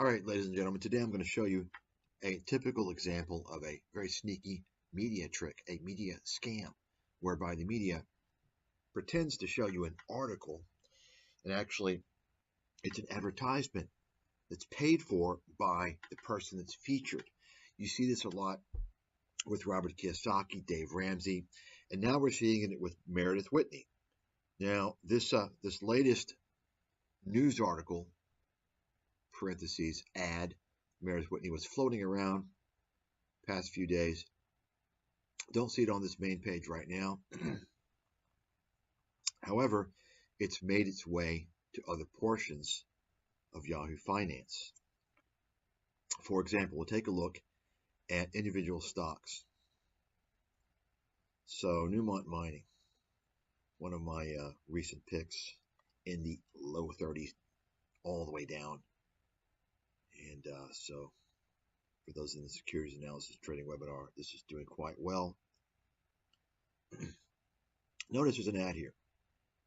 All right, ladies and gentlemen, today I'm going to show you a typical example of a very sneaky media trick, a media scam, whereby the media pretends to show you an article, and actually it's an advertisement that's paid for by the person that's featured. You see this a lot with Robert Kiyosaki, Dave Ramsey, and now we're seeing it with Meredith Whitney. Now, this latest news article, parentheses, ad, Meredith Whitney, was floating around past few days. Don't see it on this main page right now. However, it's made its way to other portions of Yahoo Finance. For example, we'll take a look at individual stocks. So Newmont Mining, one of my recent picks, in the low 30s all the way down. And so for those in the securities analysis trading webinar, this is doing quite well. Notice there's an ad here.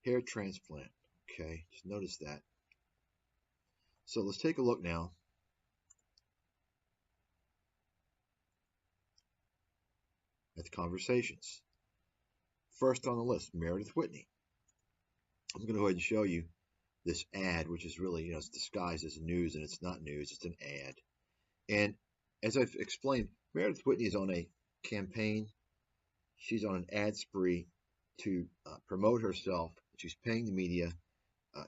Hair transplant. Okay, just notice that. So let's take a look now at the conversations. First on the list, Meredith Whitney. I'm going to go ahead and show you this ad, which is really, it's disguised as news, and it's not news, it's an ad. And as I've explained, Meredith Whitney is on a campaign. She's on an ad spree to promote herself. She's paying the media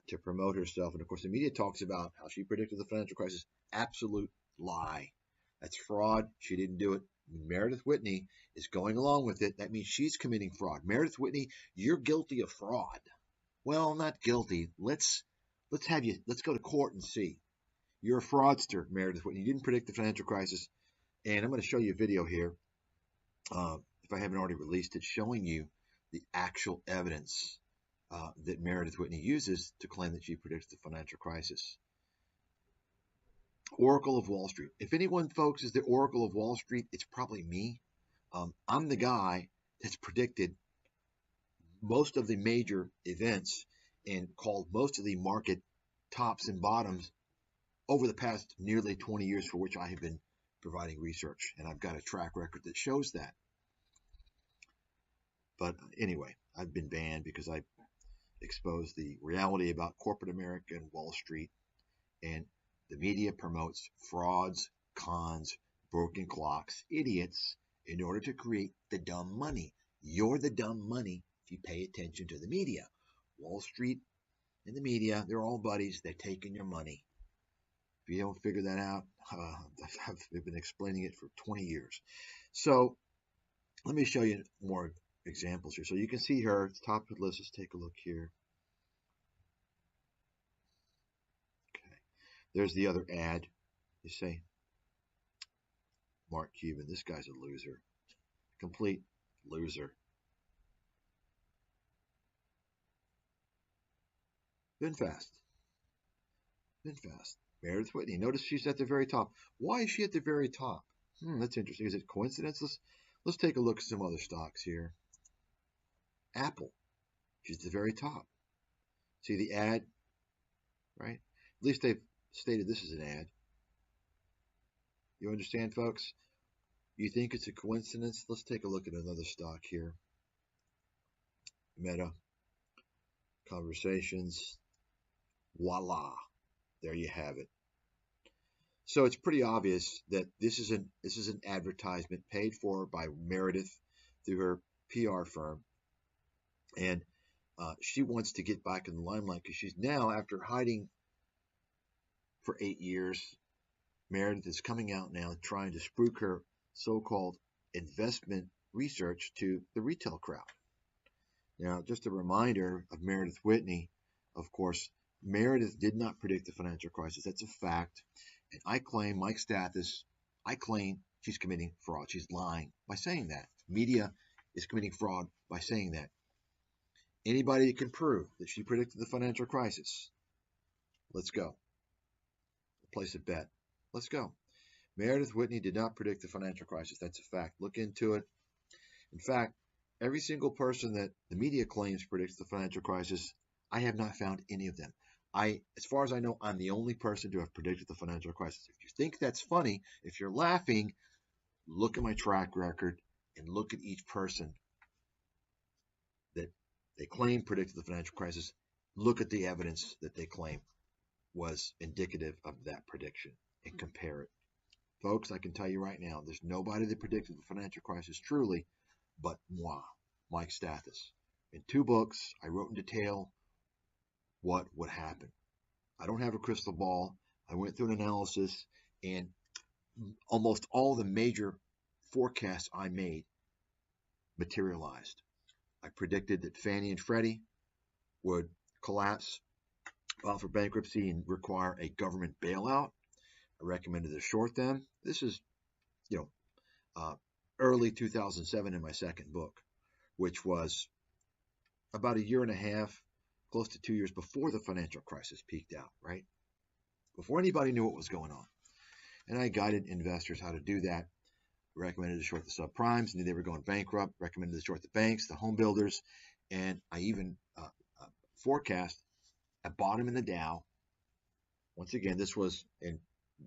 to promote herself. And of course, the media talks about how she predicted the financial crisis. Absolute lie. That's fraud. She didn't do it. Meredith Whitney is going along with it. That means she's committing fraud. Meredith Whitney, you're guilty of fraud. Well, not guilty. Let's go to court and see. You're a fraudster, Meredith Whitney. You didn't predict the financial crisis. And I'm going to show you a video here, if I haven't already released it, showing you the actual evidence that Meredith Whitney uses to claim that she predicts the financial crisis. Oracle of Wall Street. If anyone, folks, is the Oracle of Wall Street, it's probably me. I'm the guy that's predicted most of the major events and called most of the market tops and bottoms over the past nearly 20 years, for which I have been providing research, and I've got a track record that shows that. But anyway, I've been banned because I exposed the reality about corporate America and Wall Street, and the media promotes frauds, cons, broken clocks, idiots, in order to create the dumb money. You're the dumb money if you pay attention to the media. Wall Street and the media, they're all buddies. They're taking your money. If you don't figure that out, I've been explaining it for 20 years. So let me show you more examples here. So you can see her, it's top of the list. Let's take a look here. Okay. There's the other ad. You say, Mark Cuban, this guy's a loser. Complete loser. Been fast. Meredith Whitney. Notice she's at the very top. Why is she at the very top? That's interesting. Is it coincidence? Let's take a look at some other stocks here. Apple. She's at the very top. See the ad? Right? At least they've stated this is an ad. You understand, folks? You think it's a coincidence? Let's take a look at another stock here. Meta. Conversations. Voila. There you have it. So it's pretty obvious that this is an advertisement paid for by Meredith through her PR firm, and she wants to get back in the limelight because she's now, after hiding for 8 years, Meredith is coming out now trying to spruik her so-called investment research to the retail crowd. Now, just a reminder of Meredith Whitney, of course, Meredith did not predict the financial crisis. That's a fact. And I claim, Mike Stathis, she's committing fraud. She's lying by saying that. Media is committing fraud by saying that. Anybody that can prove that she predicted the financial crisis, let's go. Place a bet. Let's go. Meredith Whitney did not predict the financial crisis. That's a fact. Look into it. In fact, every single person that the media claims predicts the financial crisis, I have not found any of them. As far as I know, I'm the only person to have predicted the financial crisis. If you think that's funny, if you're laughing, look at my track record and look at each person that they claim predicted the financial crisis. Look at the evidence that they claim was indicative of that prediction and compare it. Folks, I can tell you right now, there's nobody that predicted the financial crisis truly but moi, Mike Stathis. In 2 books, I wrote in detail what would happen. I don't have a crystal ball. I went through an analysis, and almost all the major forecasts I made materialized. I predicted that Fannie and Freddie would collapse, file for bankruptcy, and require a government bailout. I recommended to short them. This is, early 2007 in my second book, which was about 1.5 years, close to 2 years before the financial crisis peaked out, right? Before anybody knew what was going on. And I guided investors how to do that. Recommended to short the subprimes, knew they were going bankrupt. Recommended to short the banks, the home builders, and I even forecast a bottom in the Dow. Once again, this was in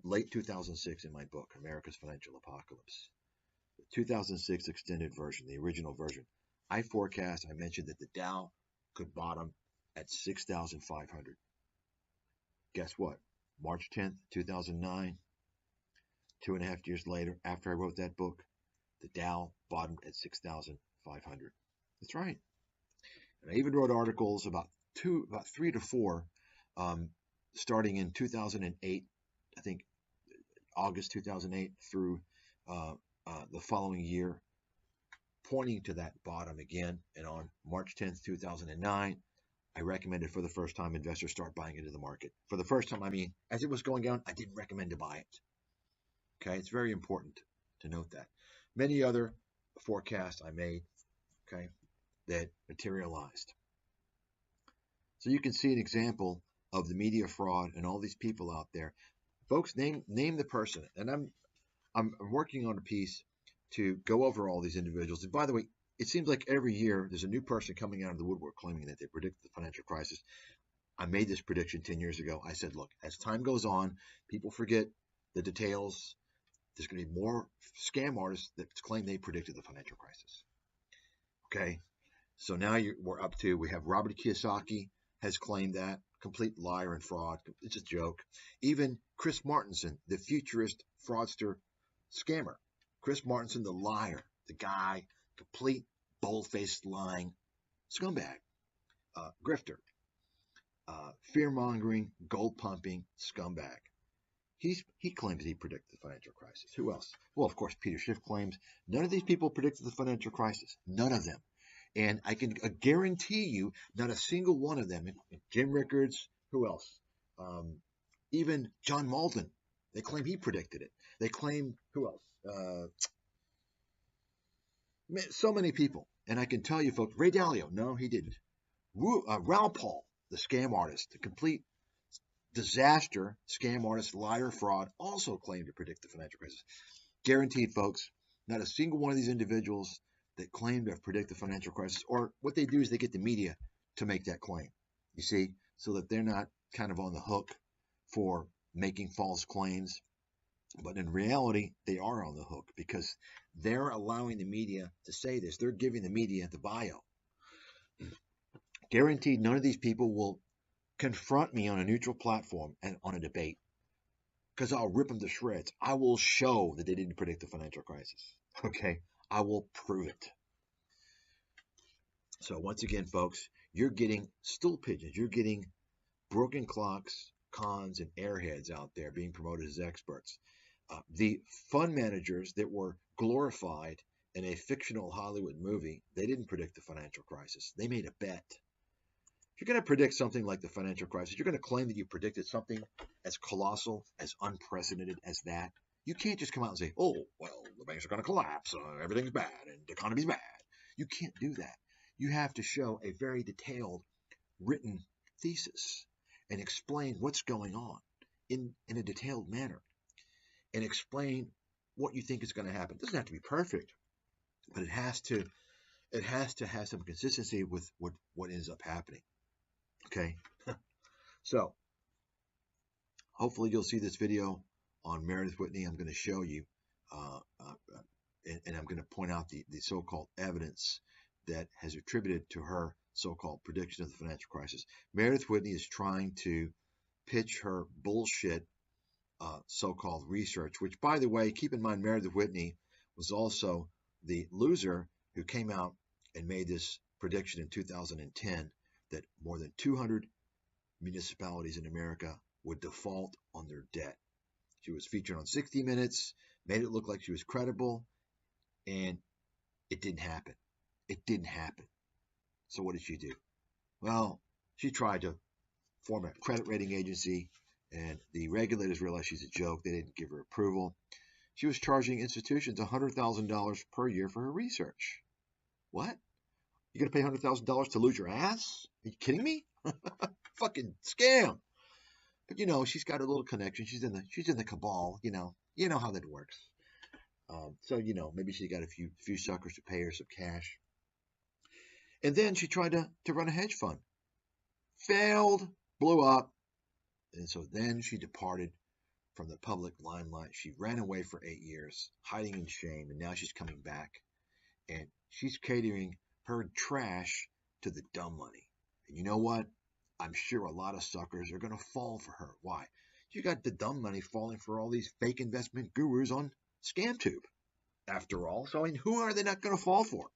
late 2006 in my book, America's Financial Apocalypse. The 2006 extended version, the original version. I mentioned that the Dow could bottom at 6,500. Guess what? March 10th, 2009, 2.5 years later, after I wrote that book, the Dow bottomed at 6,500. That's right. And I even wrote articles about 3 to 4, starting in 2008, I think August 2008 through the following year, pointing to that bottom again. And on March 10th, 2009, I recommended for the first time investors start buying into the market. For the first time, I mean, as it was going down, I didn't recommend to buy it. Okay, it's very important to note that. Many other forecasts I made, okay, that materialized. So you can see an example of the media fraud and all these people out there. Folks, name the person. And I'm working on a piece to go over all these individuals. And by the way, it seems like every year there's a new person coming out of the woodwork claiming that they predicted the financial crisis. I made this prediction 10 years ago. I said, look, as time goes on, people forget the details. There's going to be more scam artists that claim they predicted the financial crisis. Okay, so now we have Robert Kiyosaki has claimed that. Complete liar and fraud. It's a joke. Even Chris Martenson, the futurist fraudster scammer. Chris Martenson, the liar, the guy, complete bold-faced lying scumbag, grifter, fear-mongering, gold-pumping scumbag. He claims he predicted the financial crisis. Who else? Well, of course, Peter Schiff claims none of these people predicted the financial crisis. None of them. And I can guarantee you, not a single one of them. Jim Rickards, who else? Even John Malden. They claim he predicted it. They claim, who else? So many people. And I can tell you, folks, Ray Dalio, no, he didn't. Raoul Paul, the scam artist, the complete disaster scam artist, liar, fraud, also claimed to predict the financial crisis. Guaranteed, folks, not a single one of these individuals that claim to have predicted the financial crisis, or what they do is they get the media to make that claim, you see, so that they're not kind of on the hook for making false claims. But in reality, they are on the hook because they're allowing the media to say this. They're giving the media the bio. Guaranteed, none of these people will confront me on a neutral platform and on a debate, because I'll rip them to shreds. I will show that they didn't predict the financial crisis. Okay, I will prove it. So once again, folks, you're getting stool pigeons. You're getting broken clocks, cons, and airheads out there being promoted as experts. The fund managers that were glorified in a fictional Hollywood movie, they didn't predict the financial crisis. They made a bet. If you're going to predict something like the financial crisis, you're going to claim that you predicted something as colossal, as unprecedented as that. You can't just come out and say, oh, well, the banks are going to collapse, everything's bad, and the economy's bad. You can't do that. You have to show a very detailed written thesis and explain what's going on in a detailed manner and explain what you think is going to happen. It doesn't have to be perfect, but it has to have some consistency with what ends up happening. Okay, so hopefully you'll see this video on Meredith Whitney. I'm going to show you, and I'm going to point out the so-called evidence that has attributed to her so-called prediction of the financial crisis. Meredith Whitney is trying to pitch her bullshit so-called research, which, by the way, keep in mind, Meredith Whitney was also the loser who came out and made this prediction in 2010 that more than 200 municipalities in America would default on their debt. She was featured on 60 Minutes, made it look like she was credible, and it didn't happen. It didn't happen. So what did she do? Well, she tried to form a credit rating agency, and the regulators realized she's a joke. They didn't give her approval. She was charging institutions $100,000 per year for her research. What? You're going to pay $100,000 to lose your ass? Are you kidding me? Fucking scam. But, you know, she's got a little connection. She's in the cabal, you know how that works. So, you know, maybe she got a few suckers to pay her some cash. And then she tried to run a hedge fund. Failed, blew up. And so then she departed from the public limelight. She ran away for 8 years, hiding in shame, and now she's coming back. And she's catering her trash to the dumb money. And you know what? I'm sure a lot of suckers are going to fall for her. Why? You got the dumb money falling for all these fake investment gurus on ScamTube, after all. So, I mean, who are they not going to fall for?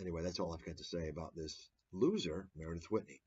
Anyway, that's all I've got to say about this loser, Meredith Whitney.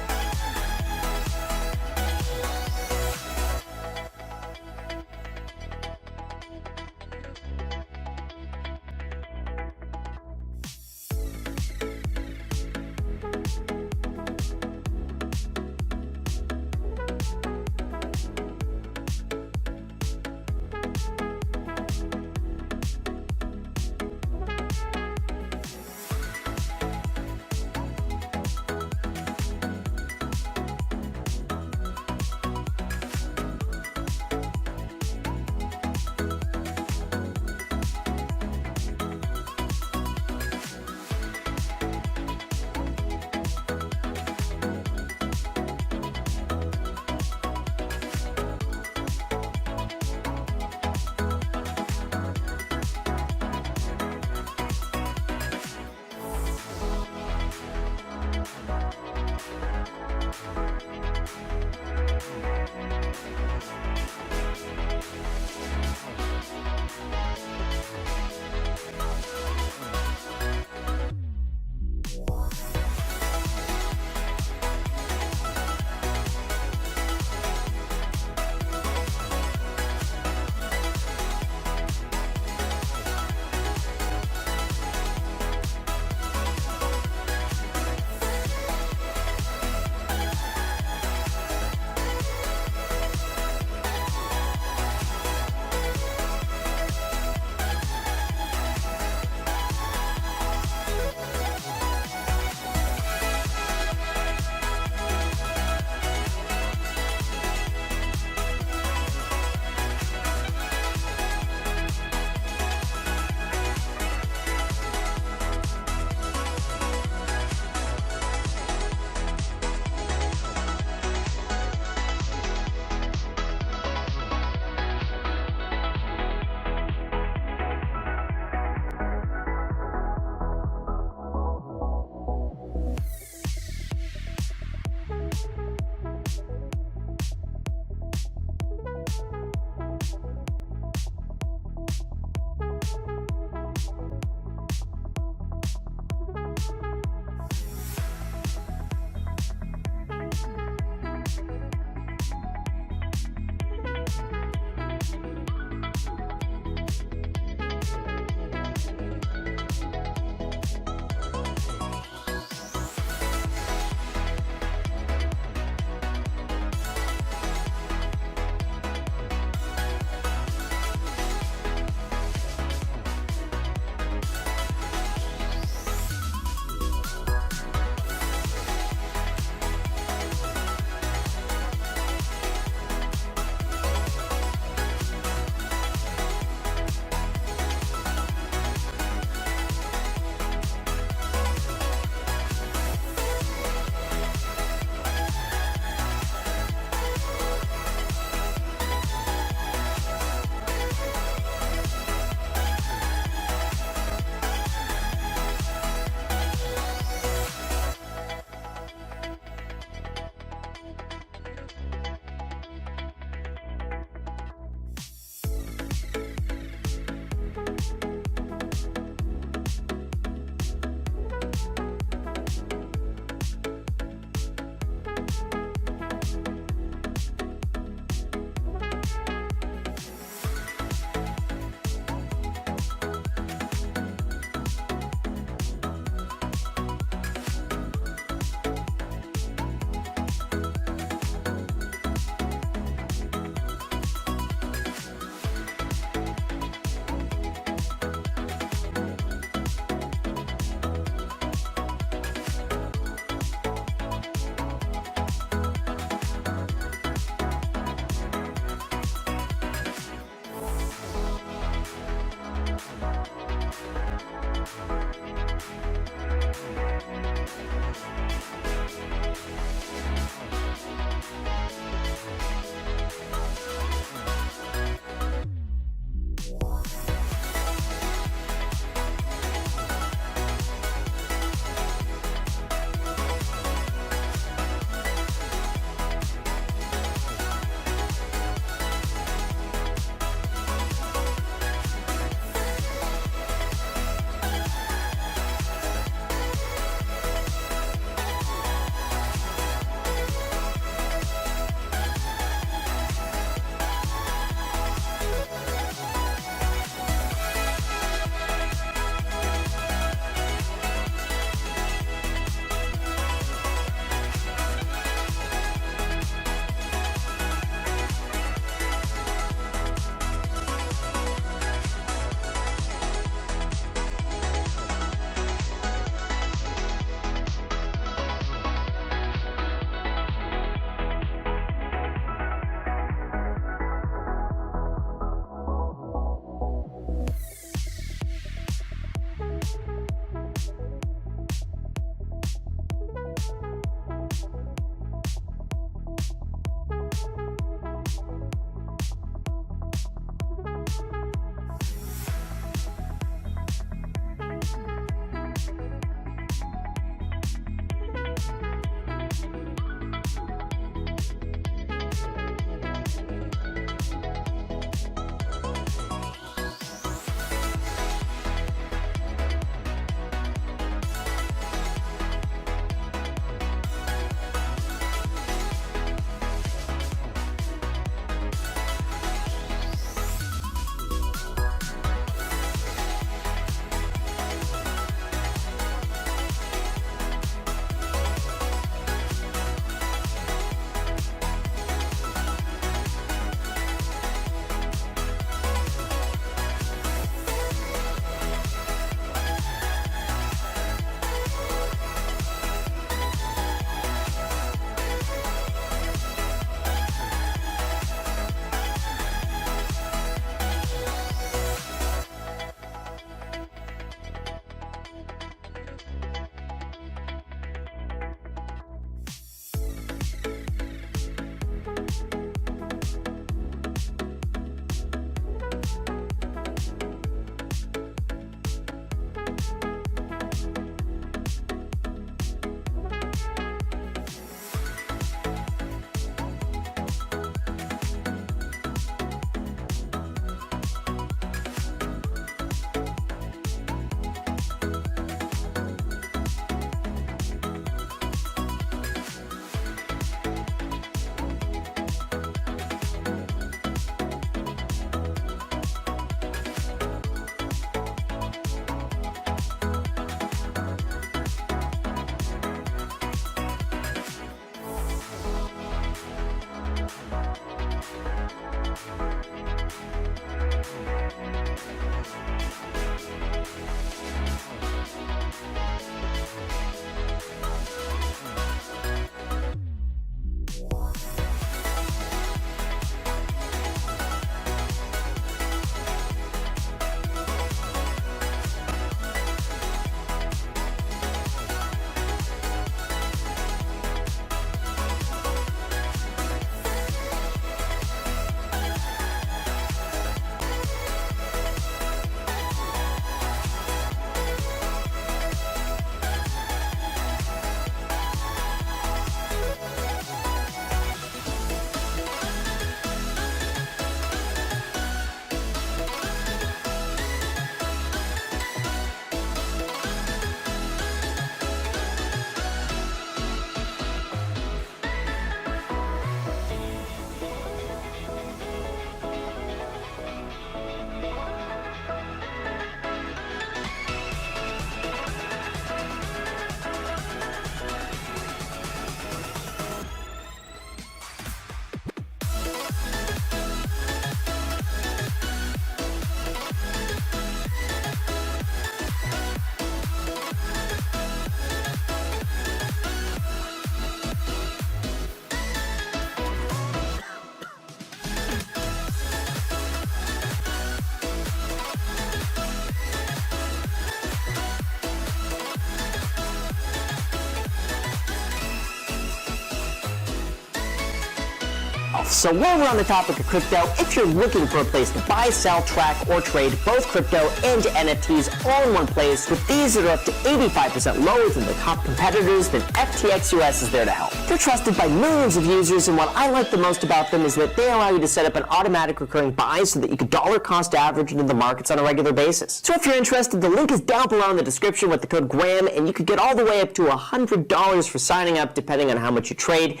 health. So while we're on the topic of crypto, if you're looking for a place to buy, sell, track, or trade both crypto and NFTs all in one place with fees that are up to 85% lower than the top competitors, then FTX US is there to help. They're trusted by millions of users, and what I like the most about them is that they allow you to set up an automatic recurring buy so that you can dollar cost average into the markets on a regular basis. So if you're interested, the link is down below in the description with the code GRAHAM, and you could get all the way up to $100 for signing up depending on how much you trade.